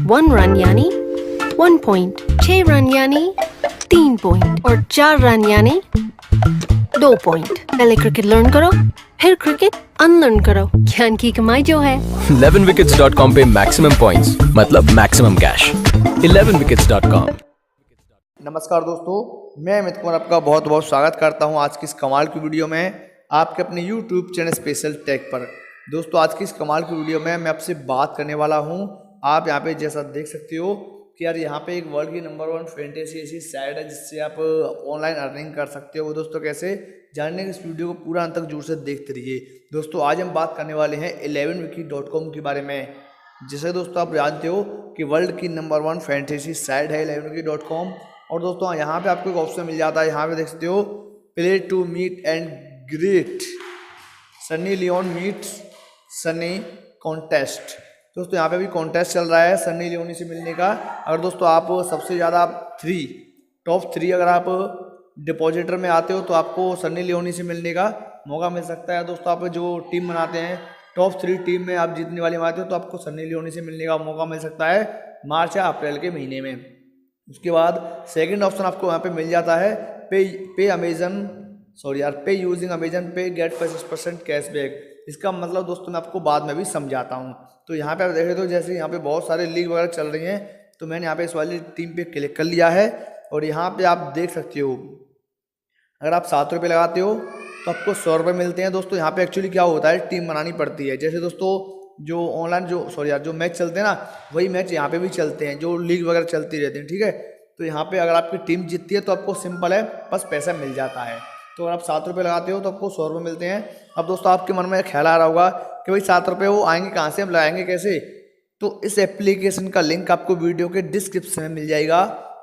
1 run यानी 1 point, 6 run यानी 3 point और 4 रन यानी 2 पॉइंट। पहले क्रिकेट लर्न करो, फिर क्रिकेट अनलर्न करो। ज्ञान की कमाई जो है 11wickets.com पे मैक्सिमम पॉइंट्स मतलब मैक्सिमम कैश। 11wickets.com। नमस्कार दोस्तों, मैं अमित कुमार आपका बहुत बहुत स्वागत करता हूं आज की इस कमाल की वीडियो में आपके अपने YouTube चैनल स्पेशल टेक पर। दोस्तों आज की इस कमाल की वीडियो में मैं आपसे बात करने वाला हूं। आप यहां पे जैसा देख सकते हो कि यार यहाँ पे एक वर्ल्ड की नंबर 1 फैंटेसी ऐसी साइट है जिससे आप ऑनलाइन अर्निंग कर सकते हो। दोस्तों कैसे जानने के इस वीडियो को पूरा अंत तक जोर से देखते रहिए। दोस्तों आज हम बात करने वाले हैं 11wiki.com के बारे में। जैसे दोस्तों आप जानते हो कि वर्ल्ड की नंबर 1 फैंटेसी साइट है 11wiki.com। और दोस्तों यहाँ पे आपको एक ऑप्शन मिल जाता है, यहाँ पे देख सकते हो play to meet and greet Sunny Leone meets Sunny contest. दोस्तों यहाँ पे भी कॉन्टेस्ट चल रहा है सनी लियोनी से मिलने का। अगर दोस्तों आप सबसे ज़्यादा टॉप 3 अगर आप डिपॉजिटर में आते हो तो आपको सनी लियोनी से मिलने का मौका मिल सकता है। दोस्तों आप जो टीम बनाते हैं टॉप 3 टीम में आप जीतने वाले में आते हो तो आपको सनी लियोनी से मिलने का मौका मिल सकता है मार्च या अप्रैल के महीने में। उसके बाद सेकंड ऑप्शन आपको यहाँ पे मिल जाता है पे यूजिंग अमेजन पे गेट 25% कैशबैक। इसका मतलब दोस्तों मैं आपको बाद में भी समझाता हूँ। तो यहाँ पे आप देख रहे हो जैसे यहाँ पे बहुत सारे लीग वगैरह चल रही हैं, तो मैंने यहाँ पे इस वाली टीम पे क्लिक कर लिया है। और यहाँ पे आप देख सकते हो अगर आप 7 रुपये लगाते हो तो आपको 100 रुपये मिलते हैं। दोस्तों यहाँ पे एक्चुअली क्या होता है, टीम बनानी पड़ती है। जैसे दोस्तों जो ऑनलाइन जो मैच चलते हैं ना, वही मैच यहाँ पे भी चलते हैं, जो लीग वगैरह चलती रहती हैं, ठीक है। तो यहाँ पे अगर आपकी टीम जीतती है तो आपको सिंपल है बस पैसा मिल जाता है। तो अगर आप 7 रुपये लगाते हो तो आपको 100 रुपये मिलते हैं। अब दोस्तों आपके मन में ख्याल आ रहा होगा कि भाई 7 रुपये वो आएंगे कहाँ से, हम लगाएंगे कैसे। तो इस एप्लीकेशन का लिंक आपको वीडियो के डिस्क्रिप्शन में मिल जाएगा।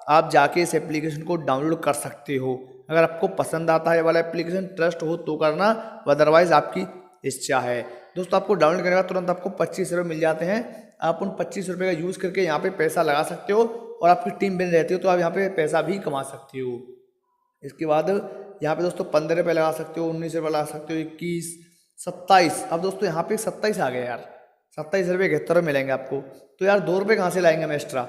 आप जाके इस एप्लीकेशन को डाउनलोड कर सकते हो। अगर आपको पसंद आता है ये वाला एप्लीकेशन, ट्रस्ट हो तो करना, अदरवाइज आपकी इच्छा है। दोस्तों आपको डाउनलोड करने के बाद तुरंत आपको 25 रुपये मिल जाते हैं। आप उन 25 रुपये का यूज़ करके यहाँ पे पैसा लगा सकते हो और आपकी टीम बन रहती हो तो आप यहाँ पे पैसा भी कमा सकते हो। इसके बाद यहाँ पे दोस्तों 15 रुपये लगा सकते हो, 19 रुपये लगा सकते हो, 21, 27। अब दोस्तों यहाँ पे 27 आ गए यार, 27 रुपये 71 मिलेंगे आपको। तो यार 2 रुपये कहाँ से लाएंगे हम एक्स्ट्रा,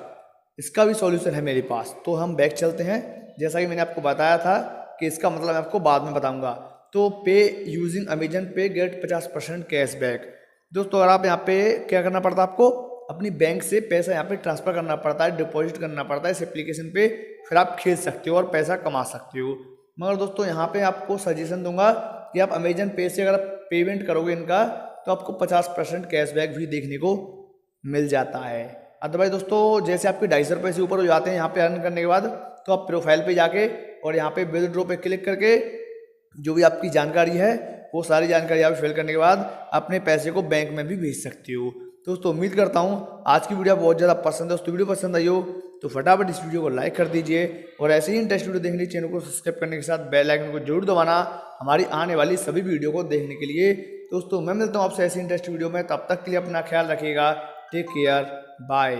इसका भी सॉल्यूशन है मेरे पास। तो हम बैक चलते हैं। जैसा कि मैंने आपको बताया था कि इसका मतलब मैं आपको बाद में बताऊँगा। तो पे यूजिंग अमेजन पे गेट 50% कैशबैक। दोस्तों अगर आप यहाँ पे क्या करना पड़ता है, आपको अपनी बैंक से पैसा यहाँ पे ट्रांसफ़र करना पड़ता है, डिपॉजिट करना पड़ता है इस एप्लीकेशन पे, फिर आप खेल सकते हो और पैसा कमा सकते हो। मगर दोस्तों यहाँ पे आपको सजेशन दूंगा कि आप अमेजन पे से अगर पेमेंट करोगे इनका तो आपको 50% कैशबैक भी देखने को मिल जाता है। अदरवाइज दोस्तों जैसे आपके 250 रुपये से ऊपर हो जाते हैं यहाँ पे अर्न करने के बाद, तो आप प्रोफाइल पे जाके और यहाँ पे विथड्रॉ पे क्लिक करके जो भी आपकी जानकारी है वो सारी जानकारी आप फिल करने के बाद अपने पैसे को बैंक में भी भेज सकते हो। दोस्तों उम्मीद करता हूँ आज की वीडियो बहुत ज़्यादा पसंद है। दोस्तों वीडियो पसंद आई हो तो फटाफट इस वीडियो को लाइक कर दीजिए और ऐसे ही इंटरेस्ट वीडियो देखने के लिए चैनल को सब्सक्राइब करने के साथ बेल आइकन को जरूर दबाना हमारी आने वाली सभी वीडियो को देखने के लिए। दोस्तों मैं मिलता हूँ आपसे ऐसी इंटरेस्ट वीडियो में, तब तक के लिए अपना ख्याल रखिएगा। Take care, bye.